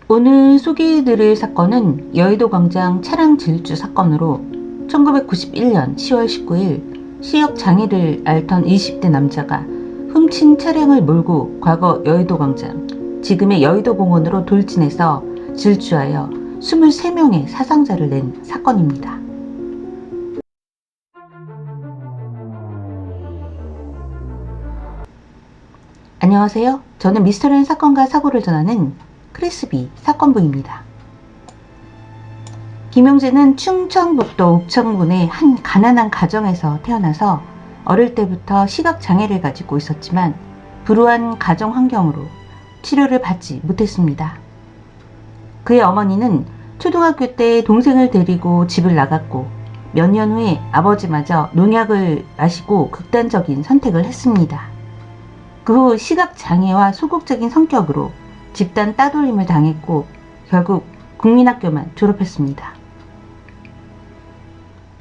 오늘 소개해드릴 사건은 여의도 광장 차량 질주 사건으로 1991년 10월 19일 시력 장애를 앓던 20대 남자가 훔친 차량을 몰고 과거 여의도 광장, 지금의 여의도 공원으로 돌진해서 질주하여 23명의 사상자를 낸 사건입니다. 안녕하세요. 저는 미스터리한 사건과 사고를 전하는 크리스비 사건부입니다. 김용재는 충청북도 옥천군의 한 가난한 가정에서 태어나서 어릴 때부터 시각장애를 가지고 있었지만 불우한 가정 환경으로 치료를 받지 못했습니다. 그의 어머니는 초등학교 때 동생을 데리고 집을 나갔고 몇 년 후에 아버지마저 농약을 마시고 극단적인 선택을 했습니다. 그 후 시각장애와 소극적인 성격으로 집단 따돌림을 당했고 결국 국민학교만 졸업했습니다.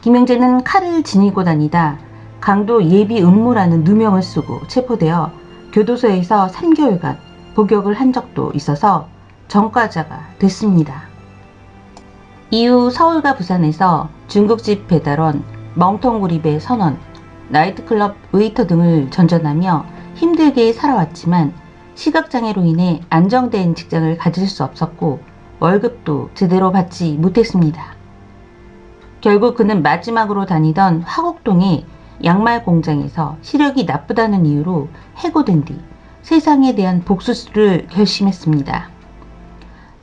김용재는 칼을 지니고 다니다 강도 예비 음모라는 누명을 쓰고 체포되어 교도소에서 3개월간 복역을 한 적도 있어서 전과자가 됐습니다. 이후 서울과 부산에서 중국집 배달원, 멍텅구리배 선원, 나이트클럽 웨이터 등을 전전하며 힘들게 살아왔지만 시각장애로 인해 안정된 직장을 가질 수 없었고 월급도 제대로 받지 못했습니다. 결국 그는 마지막으로 다니던 화곡동의 양말 공장에서 시력이 나쁘다는 이유로 해고된 뒤 세상에 대한 복수를 결심했습니다.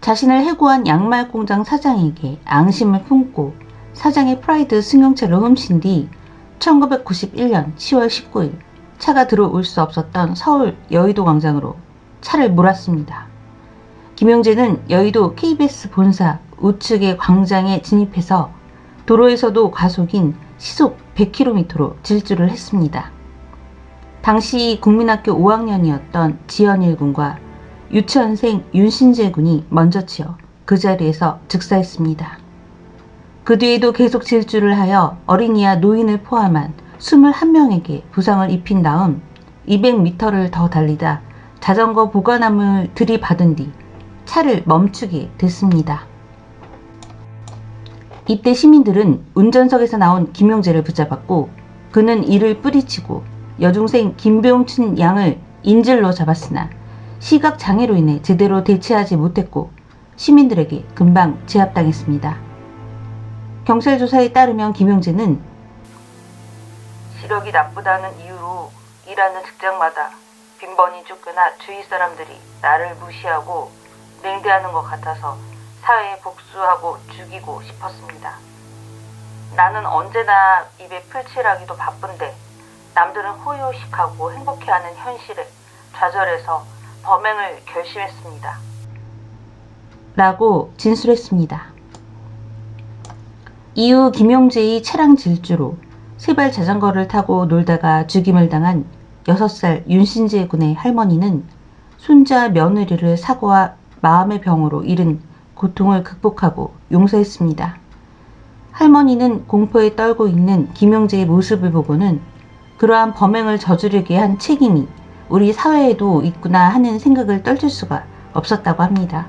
자신을 해고한 양말 공장 사장에게 앙심을 품고 사장의 프라이드 승용차를 훔친 뒤 1991년 10월 19일 차가 들어올 수 없었던 서울 여의도 광장으로 차를 몰았습니다. 김용재는 여의도 KBS 본사 우측의 광장에 진입해서 도로에서도 과속인 시속 100km로 질주를 했습니다. 당시 국민학교 5학년이었던 지연일 군과 유치원생 윤신재 군이 먼저 치어 그 자리에서 즉사했습니다. 그 뒤에도 계속 질주를 하여 어린이와 노인을 포함한 21명에게 부상을 입힌 다음 200m를 더 달리다 자전거 보관함을 들이받은 뒤 차를 멈추게 됐습니다. 이때 시민들은 운전석에서 나온 김용재를 붙잡았고 그는 이를 뿌리치고 여중생 김병춘 양을 인질로 잡았으나 시각장애로 인해 제대로 대처하지 못했고 시민들에게 금방 제압당했습니다. 경찰 조사에 따르면 김용재는 시력이 나쁘다는 이유로 일하는 직장마다 빈번히 쫓겨나 주위 사람들이 나를 무시하고 냉대하는 것 같아서 사회에 복수하고 죽이고 싶었습니다. 나는 언제나 입에 풀칠하기도 바쁜데 남들은 호요식하고 행복해하는 현실에 좌절해서 범행을 결심했습니다. 라고 진술했습니다. 이후 김용재의 차량 질주로 세발 자전거를 타고 놀다가 죽임을 당한 6살 윤신재 군의 할머니는 손자 며느리를 사고와 마음의 병으로 잃은 고통을 극복하고 용서했습니다. 할머니는 공포에 떨고 있는 김용재의 모습을 보고는 그러한 범행을 저지르게 한 책임이 우리 사회에도 있구나 하는 생각을 떨칠 수가 없었다고 합니다.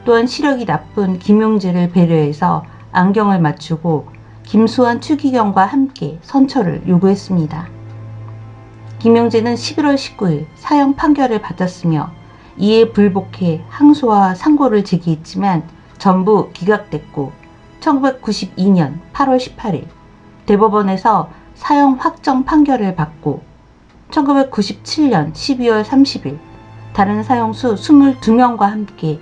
또한 시력이 나쁜 김용재를 배려해서 안경을 맞추고 김수환 추기경과 함께 선처를 요구했습니다. 김용재는 11월 19일 사형 판결을 받았으며 이에 불복해 항소와 상고를 제기했지만 전부 기각됐고 1992년 8월 18일 대법원에서 사형 확정 판결을 받고 1997년 12월 30일 다른 사형수 22명과 함께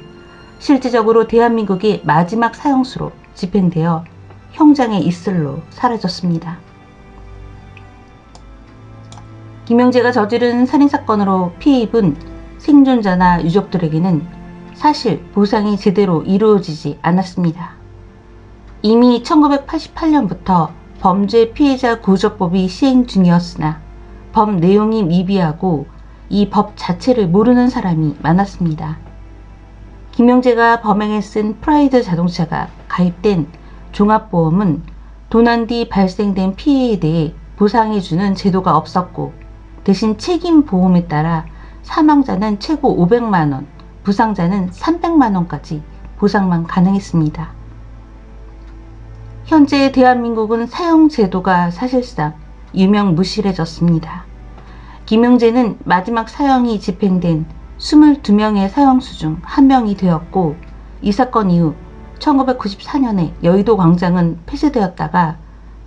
실질적으로 대한민국의 마지막 사형수로 집행되어 형장의 이슬로 사라졌습니다. 김용재가 저지른 살인사건으로 피해 입은 생존자나 유족들에게는 사실 보상이 제대로 이루어지지 않았습니다. 이미 1988년부터 범죄 피해자 구조법이 시행 중이었으나 법 내용이 미비하고 이 법 자체를 모르는 사람이 많았습니다. 김용재가 범행에 쓴 프라이드 자동차가 가입된 종합보험은 도난 뒤 발생된 피해에 대해 보상해주는 제도가 없었고 대신 책임 보험에 따라 사망자는 최고 500만 원, 부상자는 300만 원까지 보상만 가능했습니다. 현재 대한민국은 사형 제도가 사실상 유명무실해졌습니다. 김용재는 마지막 사형이 집행된 22명의 사형수 중 한 명이 되었고, 이 사건 이후 1994년에 여의도 광장은 폐쇄되었다가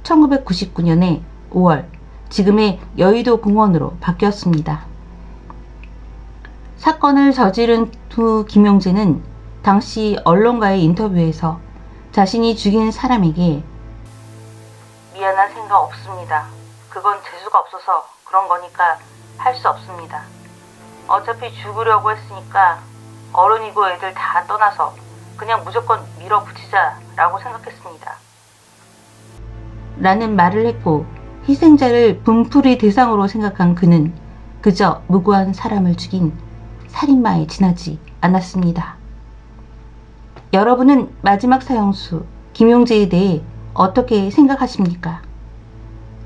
1999년에 5월 지금의 여의도 공원으로 바뀌었습니다. 사건을 저지른 후 김용재는 당시 언론과의 인터뷰에서 자신이 죽인 사람에게 미안한 생각 없습니다. 그건 재수가 없어서 그런 거니까 할 수 없습니다. 어차피 죽으려고 했으니까 어른이고 애들 다 떠나서 그냥 무조건 밀어붙이자라고 생각했습니다. 라는 말을 했고, 희생자를 분풀이 대상으로 생각한 그는 그저 무고한 사람을 죽인 살인마에 지나지 않았습니다. 여러분은 마지막 사형수 김용재에 대해 어떻게 생각하십니까?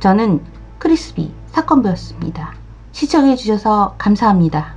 저는 크리스비 사건부였습니다. 시청해주셔서 감사합니다.